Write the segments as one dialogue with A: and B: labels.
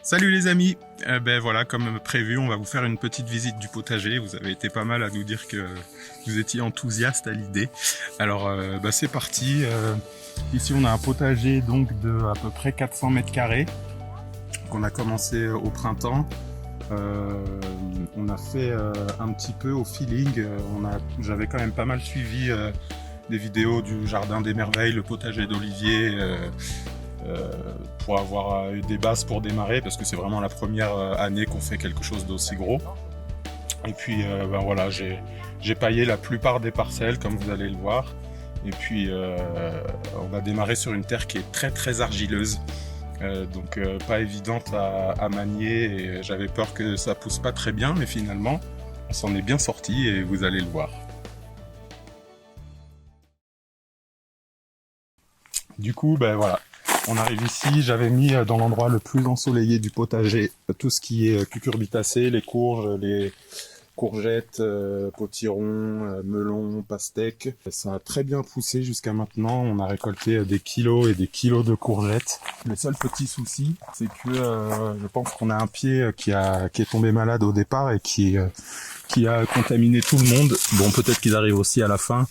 A: Salut les amis. Ben voilà, comme prévu, on va vous faire une petite visite du potager. Vous avez été pas mal à nous dire que vous étiez enthousiaste à l'idée. Alors c'est parti. Ici on a un potager donc de à peu près 400 mètres carrés qu'on a commencé au printemps. On a fait un petit peu au feeling. J'avais quand même pas mal suivi des vidéos du Jardin des Merveilles, le potager d'Olivier. Pour avoir eu des bases pour démarrer, parce que c'est vraiment la première année qu'on fait quelque chose d'aussi gros. Et puis voilà, j'ai paillé la plupart des parcelles, comme vous allez le voir. Et puis on a démarré sur une terre qui est très très argileuse, donc pas évidente à manier, et j'avais peur que ça pousse pas très bien, mais finalement on s'en est bien sorti et vous allez le voir. Du coup, voilà. On arrive ici, j'avais mis dans l'endroit le plus ensoleillé du potager tout ce qui est cucurbitacées, les courges, les courgettes, potirons, melons, pastèques. Ça a très bien poussé jusqu'à maintenant. On a récolté des kilos et des kilos de courgettes. Le seul petit souci, c'est que je pense qu'on a un pied qui est tombé malade au départ et qui a contaminé tout le monde. Bon, peut-être qu'ils arrivent aussi à la fin.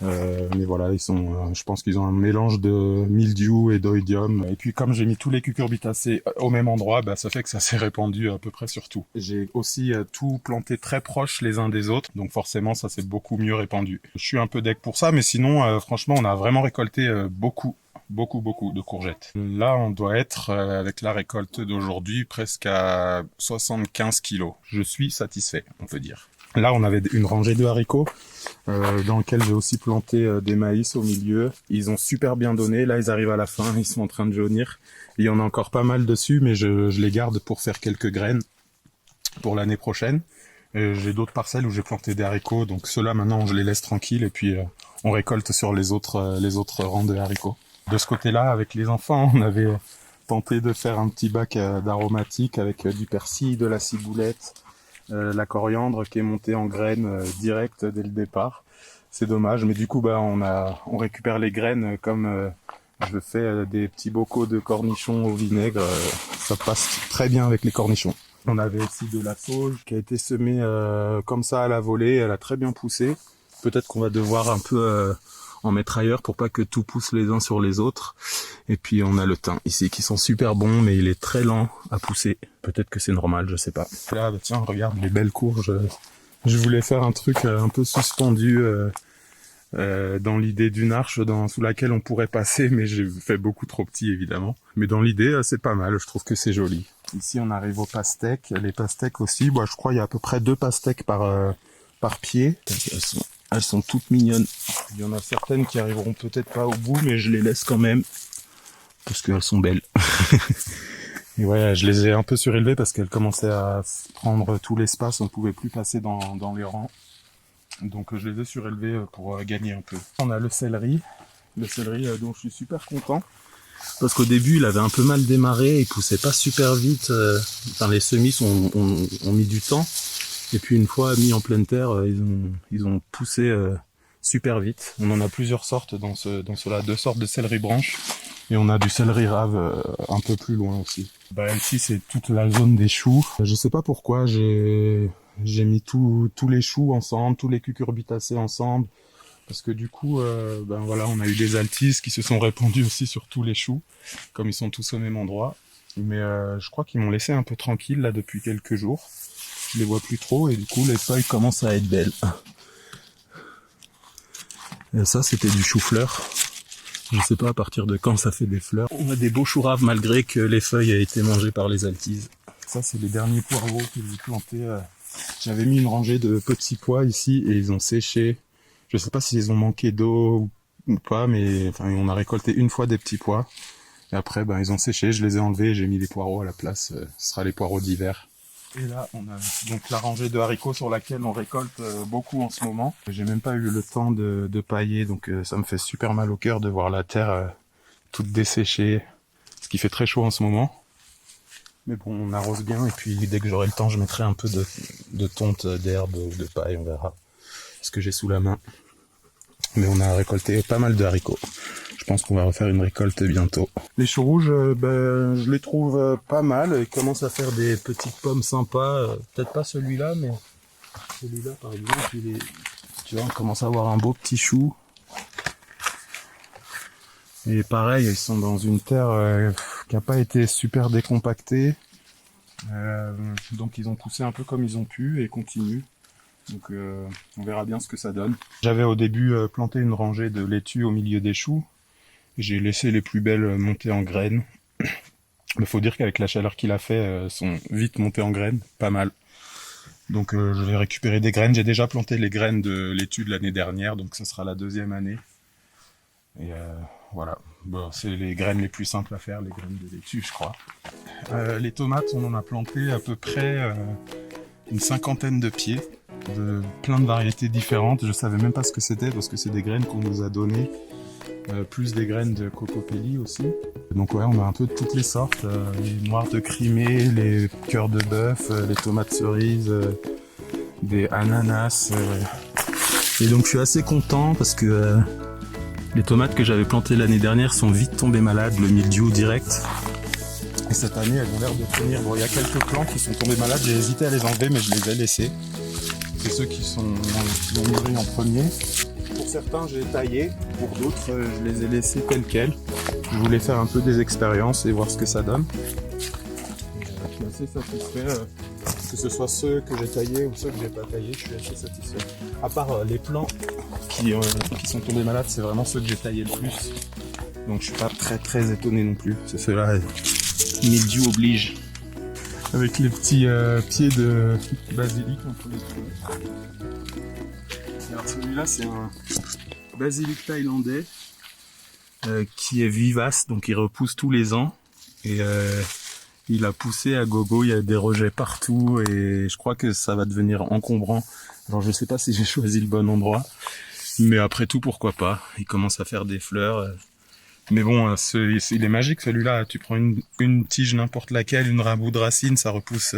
A: Mais voilà, je pense qu'ils ont un mélange de mildiou et d'oïdium. Et puis comme j'ai mis tous les cucurbitacées au même endroit, ça fait que ça s'est répandu à peu près sur tout. J'ai aussi tout planté très proche les uns des autres, donc forcément ça s'est beaucoup mieux répandu. Je suis un peu deg pour ça, mais sinon franchement on a vraiment récolté beaucoup de courgettes. Là, on doit être, avec la récolte d'aujourd'hui, presque à 75 kilos. Je suis satisfait, on peut dire. Là, on avait une rangée de haricots, dans lequel j'ai aussi planté des maïs au milieu. Ils ont super bien donné. Là, ils arrivent à la fin, ils sont en train de jaunir. Il y en a encore pas mal dessus, mais je les garde pour faire quelques graines pour l'année prochaine. J'ai d'autres parcelles où j'ai planté des haricots, donc ceux-là, maintenant, je les laisse tranquilles et puis on récolte sur les autres rangs de haricots. De ce côté-là, avec les enfants, on avait tenté de faire un petit bac d'aromatiques avec du persil, de la ciboulette, la coriandre qui est montée en graines direct dès le départ. C'est dommage, mais du coup on récupère les graines comme je fais des petits bocaux de cornichons au vinaigre. Ça passe très bien avec les cornichons. On avait aussi de la sauge qui a été semée comme ça à la volée. Elle a très bien poussé. Peut-être qu'on va devoir un peu en mettre ailleurs pour pas que tout pousse les uns sur les autres. Et puis on a le thym ici qui sont super bons, mais il est très lent à pousser. Peut-être que c'est normal, je sais pas. Là, tiens, regarde les belles courges. Je voulais faire un truc un peu suspendu dans l'idée d'une arche sous laquelle on pourrait passer, mais j'ai fait beaucoup trop petit évidemment. Mais dans l'idée, c'est pas mal, je trouve que c'est joli. Ici, on arrive aux pastèques. Les pastèques aussi, je crois il y a à peu près 2 pastèques par pied. Elles sont toutes mignonnes. Il y en a certaines qui arriveront peut-être pas au bout, mais je les laisse quand même parce qu'elles sont belles. Et ouais, je les ai un peu surélevées parce qu'elles commençaient à prendre tout l'espace, on ne pouvait plus passer dans les rangs. Donc je les ai surélevées pour gagner un peu. On a le céleri dont je suis super content. Parce qu'au début, il avait un peu mal démarré, il poussait pas super vite. Les semis ont mis du temps. Et puis une fois mis en pleine terre, ils ont poussé super vite. On en a plusieurs sortes dans cela, 2 sortes de céleri branche. Et on a du céleri rave un peu plus loin aussi. Ici, c'est toute la zone des choux. Je sais pas pourquoi j'ai mis tous les choux ensemble, tous les cucurbitacées ensemble. Parce que du coup, on a eu des altises qui se sont répandues aussi sur tous les choux, comme ils sont tous au même endroit. Mais je crois qu'ils m'ont laissé un peu tranquille là depuis quelques jours. Je les vois plus trop et du coup les feuilles commencent à être belles. Et ça, c'était du chou-fleur. Je sais pas à partir de quand ça fait des fleurs. On a des beaux choux raves malgré que les feuilles aient été mangées par les altises. Ça, c'est les derniers poireaux que j'ai plantés. J'avais mis une rangée de petits pois ici et ils ont séché. Je sais pas s'ils ont manqué d'eau ou pas, mais on a récolté une fois des petits pois. Et après, ils ont séché, je les ai enlevés et j'ai mis les poireaux à la place. Ce sera les poireaux d'hiver. Et là, on a donc la rangée de haricots sur laquelle on récolte beaucoup en ce moment. J'ai même pas eu le temps de pailler, donc ça me fait super mal au cœur de voir la terre toute desséchée, ce qui fait très chaud en ce moment. Mais bon, on arrose bien, et puis dès que j'aurai le temps, je mettrai un peu de tonte d'herbe ou de paille, on verra ce que j'ai sous la main. Mais on a récolté pas mal de haricots. Je pense qu'on va refaire une récolte bientôt. Les choux rouges, je les trouve pas mal. Ils commencent à faire des petites pommes sympas. Peut-être pas celui-là, mais celui-là par exemple, tu vois, on commence à avoir un beau petit chou. Et pareil, ils sont dans une terre qui n'a pas été super décompactée. Donc ils ont poussé un peu comme ils ont pu et continuent. Donc on verra bien ce que ça donne. J'avais au début planté une rangée de laitues au milieu des choux. J'ai laissé les plus belles monter en graines. Il faut dire qu'avec la chaleur qu'il a fait, elles sont vite montées en graines, pas mal. Donc je vais récupérer des graines. J'ai déjà planté les graines de laitue de l'année dernière, donc ça sera la deuxième année. Et voilà, bon, c'est les graines les plus simples à faire, les graines de laitue, je crois. Les tomates, on en a planté à peu près une 50aine de pieds, de plein de variétés différentes. Je savais même pas ce que c'était parce que c'est des graines qu'on nous a données, plus des graines de cocopelli aussi. Donc ouais, on a un peu de toutes les sortes, les noires de Crimée, les cœurs de bœuf, les tomates cerises, des ananas. Et donc je suis assez content parce que les tomates que j'avais plantées l'année dernière sont vite tombées malades, le mildiou direct. Et cette année, elles ont l'air de tenir. Bon, il y a quelques plants qui sont tombés malades, j'ai hésité à les enlever, mais je les ai laissés. C'est ceux qui ont mûri en premier. Pour certains, j'ai taillé. Pour d'autres, je les ai laissés tels quels. Je voulais faire un peu des expériences et voir ce que ça donne. Je suis assez satisfait. Que ce soit ceux que j'ai taillés ou ceux que j'ai pas taillés, je suis assez satisfait. À part les plants qui sont tombés malades, c'est vraiment ceux que j'ai taillés le plus. Donc je suis pas très étonné non plus. C'est ceux-là, mildiou oblige. Avec les petits pieds de basilic entre les deux. Alors celui-là, c'est un basilic thaïlandais qui est vivace, donc il repousse tous les ans. Et il a poussé à gogo, il y a des rejets partout et je crois que ça va devenir encombrant. Alors je sais pas si j'ai choisi le bon endroit, mais après tout pourquoi pas. Il commence à faire des fleurs. Mais bon, il est magique celui-là. Tu prends une tige n'importe laquelle, une rabout de racine, ça repousse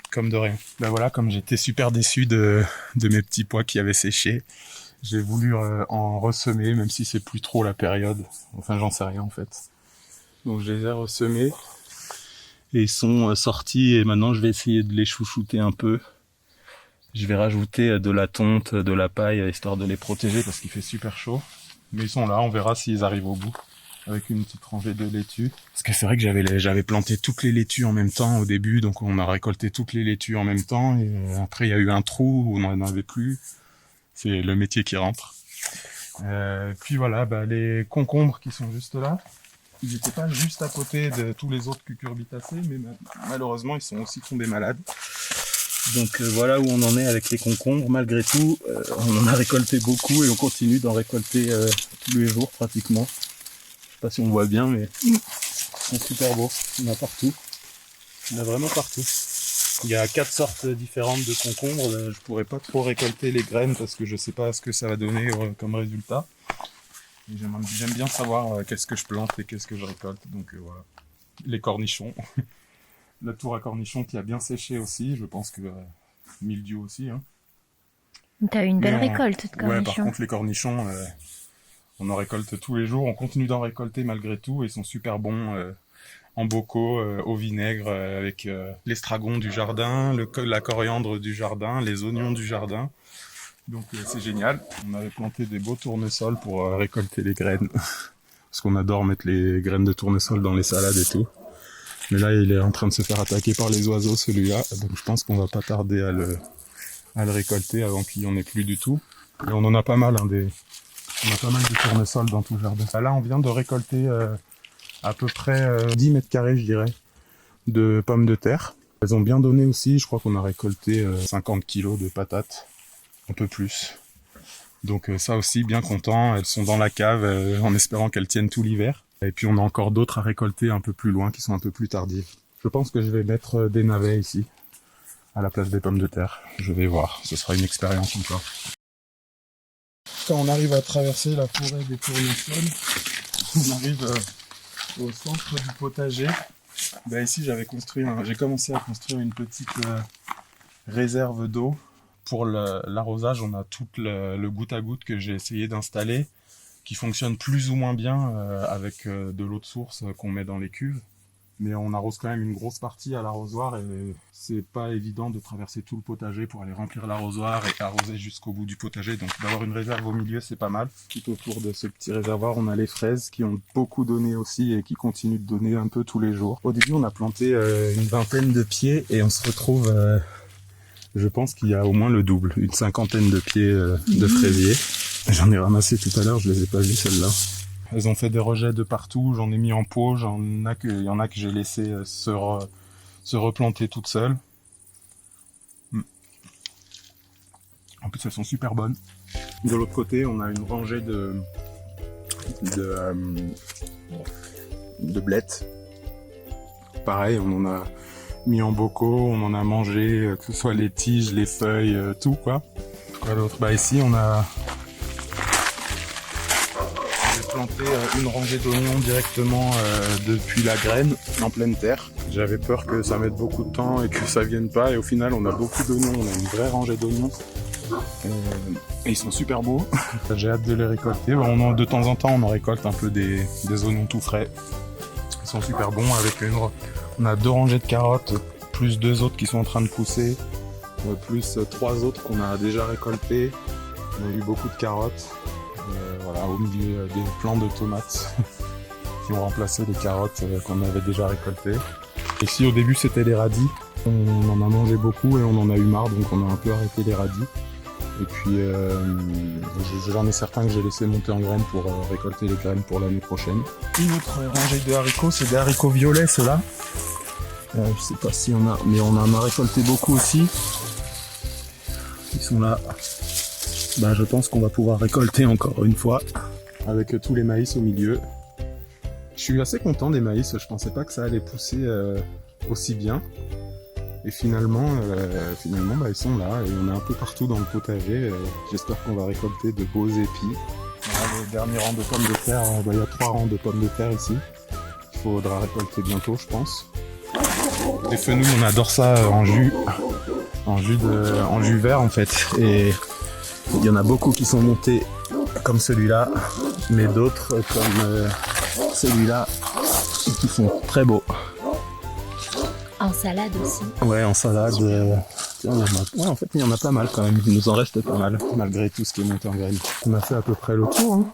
A: comme de rien. Ben voilà, comme j'étais super déçu de mes petits pois qui avaient séché, j'ai voulu en ressemer, même si c'est plus trop la période. Enfin, j'en sais rien en fait. Donc je les ai ressemés. Et ils sont sortis et maintenant je vais essayer de les chouchouter un peu. Je vais rajouter de la tonte, de la paille, histoire de les protéger parce qu'il fait super chaud. Mais ils sont là, on verra s'ils arrivent au bout. Avec une petite rangée de laitues. Parce que c'est vrai que j'avais planté toutes les laitues en même temps au début, donc on a récolté toutes les laitues en même temps. Et après il y a eu un trou où on n'en avait plus. C'est le métier qui rentre. Puis voilà, les concombres qui sont juste là. Ils n'étaient pas juste à côté de tous les autres cucurbitacées, mais malheureusement, ils sont aussi tombés malades. Donc voilà où on en est avec les concombres. Malgré tout, on en a récolté beaucoup et on continue d'en récolter tous les jours pratiquement. Je sais pas si on voit bien, mais ils sont super beaux. Il y en a partout. Il y en a vraiment partout. Il y a 4 sortes différentes de concombres. Je pourrais pas trop récolter les graines parce que je sais pas ce que ça va donner comme résultat. J'aime bien savoir qu'est-ce que je plante et qu'est-ce que je récolte. Donc voilà. Les cornichons. La tour à cornichons qui a bien séché aussi. Je pense que mildiou aussi. Hein.
B: T'as eu une belle récolte de cornichons.
A: Ouais, par contre les cornichons, on en récolte tous les jours. On continue d'en récolter malgré tout. Ils sont super bons en bocaux, au vinaigre, avec l'estragon du jardin, la coriandre du jardin, les oignons du jardin. Donc c'est génial. On avait planté des beaux tournesols pour récolter les graines. Parce qu'on adore mettre les graines de tournesol dans les salades et tout. Mais là, il est en train de se faire attaquer par les oiseaux, celui-là. Donc je pense qu'on va pas tarder à le récolter avant qu'il n'y en ait plus du tout. Et on en a pas mal, on a pas mal de tournesols dans tout le jardin. Là, on vient de récolter à peu près 10 mètres carrés, je dirais, de pommes de terre. Elles ont bien donné aussi. Je crois qu'on a récolté 50 kilos de patates. Un peu plus. Donc ça aussi, bien content. Elles sont dans la cave en espérant qu'elles tiennent tout l'hiver. Et puis on a encore d'autres à récolter un peu plus loin qui sont un peu plus tardives. Je pense que je vais mettre des navets ici, à la place des pommes de terre. Je vais voir, ce sera une expérience encore. Quand on arrive à traverser la forêt des tournesols, on arrive au centre du potager. Ici j'ai commencé à construire une petite réserve d'eau. Pour l'arrosage, on a tout le goutte à goutte que j'ai essayé d'installer, qui fonctionne plus ou moins bien avec de l'eau de source qu'on met dans les cuves. Mais on arrose quand même une grosse partie à l'arrosoir et c'est pas évident de traverser tout le potager pour aller remplir l'arrosoir et arroser jusqu'au bout du potager. Donc d'avoir une réserve au milieu, c'est pas mal. Tout autour de ce petit réservoir, on a les fraises qui ont beaucoup donné aussi et qui continuent de donner un peu tous les jours. Au début, on a planté une vingtaine de pieds et on se retrouve, je pense qu'il y a au moins le double, une cinquantaine de pieds de fraisiers. J'en ai ramassé tout à l'heure, je les ai pas vus celles-là. Elles ont fait des rejets de partout, j'en ai mis en pot, il y en a que j'ai laissé se replanter toutes seules. En plus, elles sont super bonnes. De l'autre côté, on a une rangée de blettes. Pareil, on en a mis en bocaux, on en a mangé, que ce soit les tiges, les feuilles, tout quoi. Quoi d'autre? Bah ici, on a planté une rangée d'oignons directement depuis la graine en pleine terre. J'avais peur que ça mette beaucoup de temps et que ça vienne pas et au final on a beaucoup d'oignons, on a une vraie rangée d'oignons et ils sont super beaux. J'ai hâte de les récolter. De temps en temps on en récolte un peu des oignons tout frais. Ils sont super bons on a 2 rangées de carottes plus 2 autres qui sont en train de pousser plus 3 autres qu'on a déjà récoltées. On a eu beaucoup de carottes. Voilà, au milieu des plants de tomates qui ont remplacé les carottes qu'on avait déjà récoltées. Ici au début c'était les radis, on en a mangé beaucoup et on en a eu marre donc on a un peu arrêté les radis. Et puis j'en ai certains que j'ai laissé monter en graines pour récolter les graines pour l'année prochaine. Une autre rangée de haricots, c'est des haricots violets ceux-là. Je sais pas si on a, mais on en a récolté beaucoup aussi. Ils sont là. Bah, je pense qu'on va pouvoir récolter encore une fois avec tous les maïs au milieu. Je suis assez content des maïs, je pensais pas que ça allait pousser aussi bien. Et finalement bah, ils sont là et on est un peu partout dans le potager. J'espère qu'on va récolter de beaux épis. Voilà, le dernier rang de pommes de terre, bah, il y a 3 rangs de pommes de terre ici. Il faudra récolter bientôt je pense. Les fenouils, on adore ça en jus vert en fait. Et il y en a beaucoup qui sont montés comme celui-là, mais d'autres comme celui-là qui sont très beaux.
B: En salade aussi.
A: Ouais, en salade. En fait, il y en a pas mal quand même. Il nous en reste pas mal, malgré tout ce qui est monté en graines. On a fait à peu près le tour. Hein.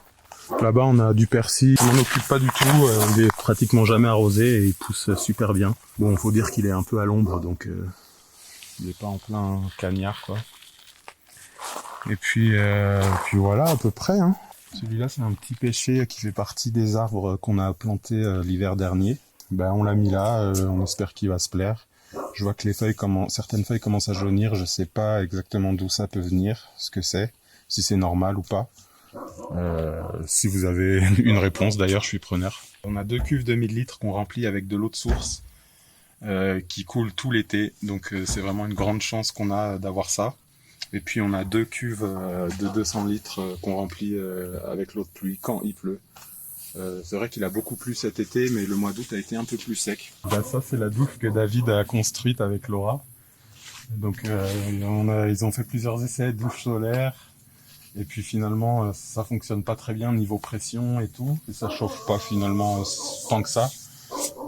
A: Là-bas, on a du persil. On n'en occupe pas du tout. Il est pratiquement jamais arrosé et il pousse super bien. Bon, faut dire qu'il est un peu à l'ombre, donc il est pas en plein cagnard, quoi. Et puis voilà à peu près. Hein. Celui-là c'est un petit pêcher qui fait partie des arbres qu'on a plantés l'hiver dernier. Ben on l'a mis là, on espère qu'il va se plaire. Je vois que certaines feuilles commencent à jaunir, je sais pas exactement d'où ça peut venir, ce que c'est, si c'est normal ou pas. Si vous avez une réponse d'ailleurs, je suis preneur. On a 2 cuves de 1000 litres qu'on remplit avec de l'eau de source qui coule tout l'été, donc c'est vraiment une grande chance qu'on a d'avoir ça. Et puis on a 2 cuves de 200 litres qu'on remplit avec l'eau de pluie quand il pleut. C'est vrai qu'il a beaucoup plu cet été, mais le mois d'août a été un peu plus sec. Bah ça c'est la douche que David a construite avec Laura. Donc ils ont fait plusieurs essais de douche solaire. Et puis finalement ça fonctionne pas très bien niveau pression et tout. Et ça chauffe pas finalement tant que ça.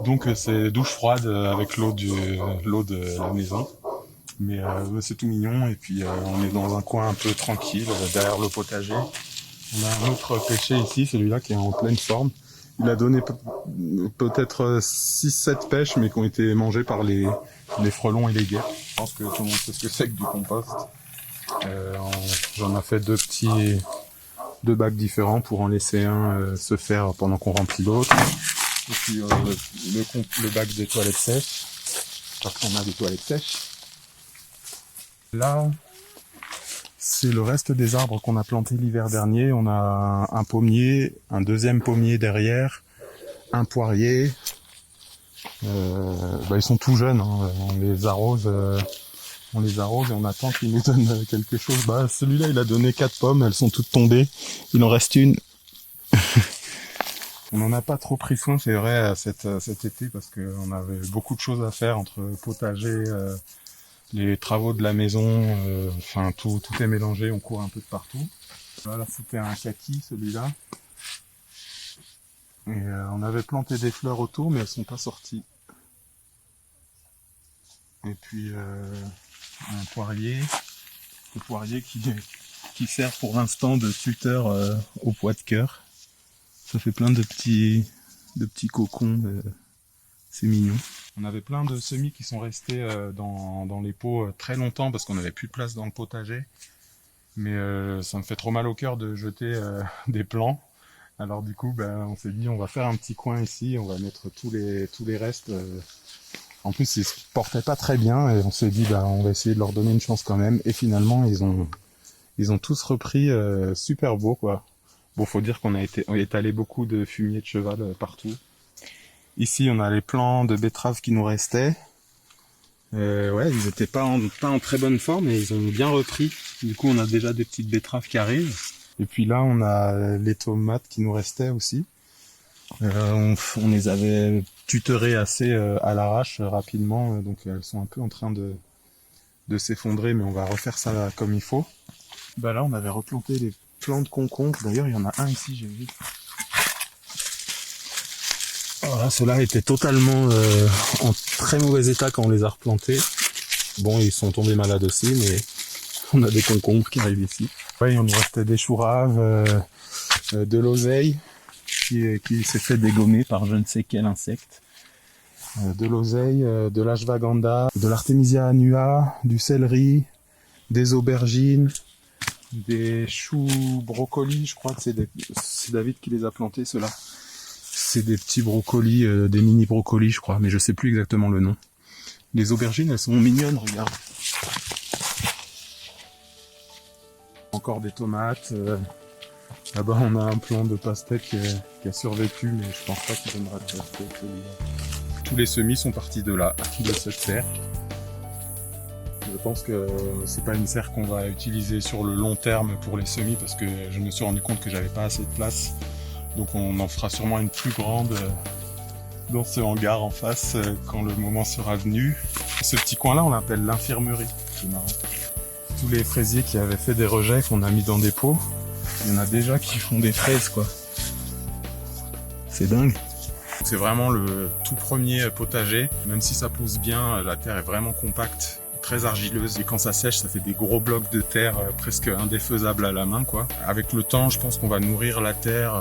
A: Donc c'est douche froide avec l'eau de la maison. Mais c'est tout mignon et puis on est dans un coin un peu tranquille derrière le potager. On a un autre pêcher ici, celui-là qui est en pleine forme. Il a donné peut-être 6-7 pêches mais qui ont été mangées par les frelons et les guêpes. Je pense que tout le monde sait ce que c'est que du compost. J'en ai fait 2 bacs différents pour en laisser un se faire pendant qu'on remplit l'autre. Et puis le bac des toilettes sèches, parce qu'on a des toilettes sèches. Là, c'est le reste des arbres qu'on a plantés l'hiver dernier. On a un pommier, un deuxième pommier derrière, un poirier. Ils sont tout jeunes, hein. On les arrose et on attend qu'ils nous donnent quelque chose. Bah, celui-là, il a donné 4 pommes, elles sont toutes tombées. Il en reste une. On n'en a pas trop pris soin, c'est vrai, cet été, parce qu'on avait beaucoup de choses à faire entre potager, les travaux de la maison, tout est mélangé, on court un peu de partout. Voilà, c'était un kaki, celui-là. Et on avait planté des fleurs autour, mais elles sont pas sorties. Et puis un poirier, le poirier qui sert pour l'instant de tuteur au pois de cœur. Ça fait plein de petits cocons, c'est mignon. On avait plein de semis qui sont restés dans les pots très longtemps parce qu'on n'avait plus de place dans le potager. Mais ça me fait trop mal au cœur de jeter des plants. Alors du coup, on s'est dit on va faire un petit coin ici, on va mettre tous les restes. En plus, ils se portaient pas très bien et on s'est dit on va essayer de leur donner une chance quand même. Et finalement, ils ont tous repris super beau quoi. Bon, faut dire qu'on a étalé beaucoup de fumier de cheval partout. Ici, on a les plants de betteraves qui nous restaient. Ouais, ils étaient pas en très bonne forme, mais ils ont bien repris. Du coup, on a déjà des petites betteraves qui arrivent. Et puis là, on a les tomates qui nous restaient aussi. On les avait tutorées assez à l'arrache rapidement, donc elles sont un peu en train de s'effondrer, mais on va refaire ça comme il faut. Là, on avait replanté les plants de concombre. D'ailleurs, il y en a un ici, j'ai vu. Voilà, ceux-là étaient totalement en très mauvais état quand on les a replantés. Bon, ils sont tombés malades aussi, mais on a des concombres qui arrivent ici. Ouais, il nous restait des choux raves, de l'oseille qui s'est fait dégommer par je ne sais quel insecte. De l'oseille, de l'ashwagandha, de l'artémisia annua, du céleri, des aubergines, des choux brocolis. Je crois que c'est David qui les a plantés, ceux-là. C'est des petits brocolis, des mini brocolis, je crois, mais je sais plus exactement le nom. Les aubergines, elles sont mignonnes, regarde. Encore des tomates. Là-bas, on a un plant de pastèque qui a survécu, mais je pense pas qu'il donnera de pastèque. Tous les semis sont partis de là, de cette serre. Je pense que c'est pas une serre qu'on va utiliser sur le long terme pour les semis, parce que je me suis rendu compte que j'avais pas assez de place. Donc on en fera sûrement une plus grande dans ce hangar en face quand le moment sera venu. Ce petit coin-là, on l'appelle l'infirmerie. C'est marrant. Tous les fraisiers qui avaient fait des rejets qu'on a mis dans des pots, il y en a déjà qui font des fraises quoi. C'est dingue. C'est vraiment le tout premier potager. Même si ça pousse bien, la terre est vraiment compacte, très argileuse, et quand ça sèche, ça fait des gros blocs de terre presque indéfaisables à la main quoi. Avec le temps, je pense qu'on va nourrir la terre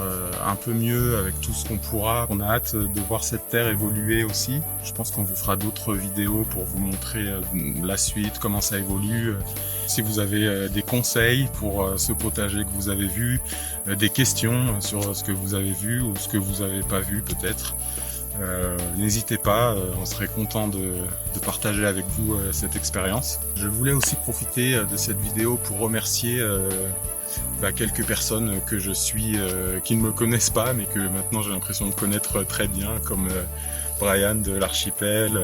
A: un peu mieux avec tout ce qu'on pourra. On a hâte de voir cette terre évoluer aussi. Je pense qu'on vous fera d'autres vidéos pour vous montrer la suite, comment ça évolue. Si vous avez des conseils pour ce potager que vous avez vu, des questions sur ce que vous avez vu ou ce que vous n'avez pas vu peut-être, n'hésitez pas, on serait content de partager avec vous cette expérience. Je voulais aussi profiter de cette vidéo pour remercier quelques personnes que je suis, qui ne me connaissent pas, mais que maintenant j'ai l'impression de connaître très bien, comme Brian de l'Archipel,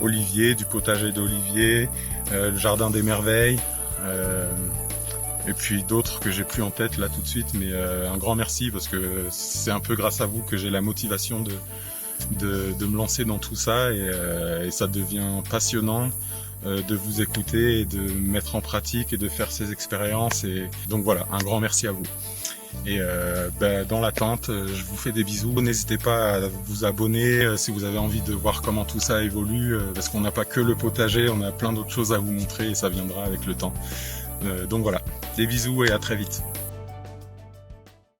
A: Olivier du potager d'Olivier, le Jardin des Merveilles, et puis d'autres que j'ai plus en tête là tout de suite, mais un grand merci parce que c'est un peu grâce à vous que j'ai la motivation de me lancer dans tout ça, et ça devient passionnant de vous écouter et de mettre en pratique et de faire ces expériences, et donc voilà, un grand merci à vous. Et dans l'attente, je vous fais des bisous. N'hésitez pas à vous abonner si vous avez envie de voir comment tout ça évolue, parce qu'on n'a pas que le potager, on a plein d'autres choses à vous montrer et ça viendra avec le temps. Donc voilà, des bisous et à très vite.